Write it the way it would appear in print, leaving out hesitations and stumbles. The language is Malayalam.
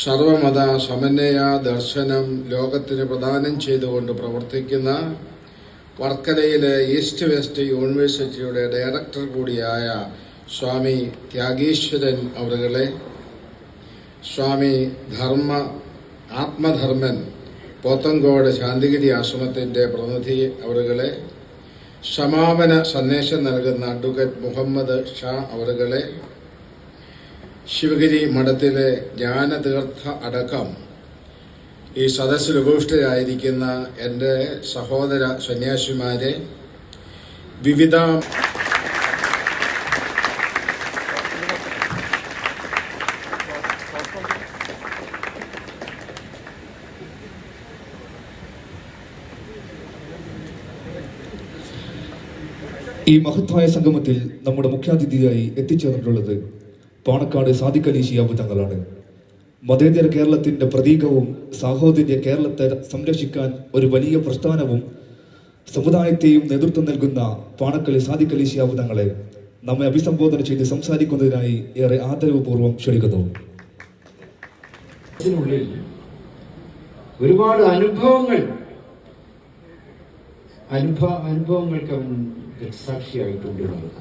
സർവമത സമന്വയ ദർശനം ലോകത്തിന് പ്രദാനം ചെയ്തുകൊണ്ട് പ്രവർത്തിക്കുന്ന വർക്കലയിലെ ഈസ്റ്റ് വെസ്റ്റ് യൂണിവേഴ്സിറ്റിയുടെ ഡയറക്ടർ കൂടിയായ സ്വാമി ത്യാഗീശ്വരൻ അവറുകളെ, സ്വാമി ആത്മധർമ്മൻ പോത്തങ്കോട് ശാന്തിഗിരി ആശ്രമത്തിൻ്റെ പ്രതിനിധി അവറുകളെ, സമാപന സന്ദേശം നൽകുന്ന അഡ്വക്കേറ്റ് മുഹമ്മദ് ഷാ അവറുകളെ, ശിവഗിരി മഠത്തിലെ ജ്ഞാനതീർത്ഥ അടക്കം ഈ സദസ്സിൽ ഉപവിഷ്ടരായിരിക്കുന്ന എൻ്റെ സഹോദര സന്യാസിമാരെ, വിവിധ ഈ മഹത്തായ സംഗമത്തിൽ നമ്മുടെ മുഖ്യാതിഥിയായി എത്തിച്ചേർന്നിട്ടുള്ളത് പാണക്കാട് സാദിഖ് അലി ശിഹാബ് തങ്ങളാണ്. മതേതര കേരളത്തിന്റെ പ്രതീകവും സാഹോദര്യ കേരളത്തെ സംരക്ഷിക്കാൻ ഒരു വലിയ പ്രസ്ഥാനവും സമുദായത്തെയും നേതൃത്വം നൽകുന്ന പാണക്കാട് സാദിഖ് അലി ശിഹാബ് തങ്ങളെ നമ്മെ അഭിസംബോധന ചെയ്ത് സംസാരിക്കുന്നതിനായി ഏറെ ആദരവപൂർവ്വം ക്ഷണിക്കുന്നു. ഒരുപാട് അനുഭവങ്ങൾക്ക് അവൻ സാക്ഷിയായിട്ടുണ്ടെന്നുള്ളത്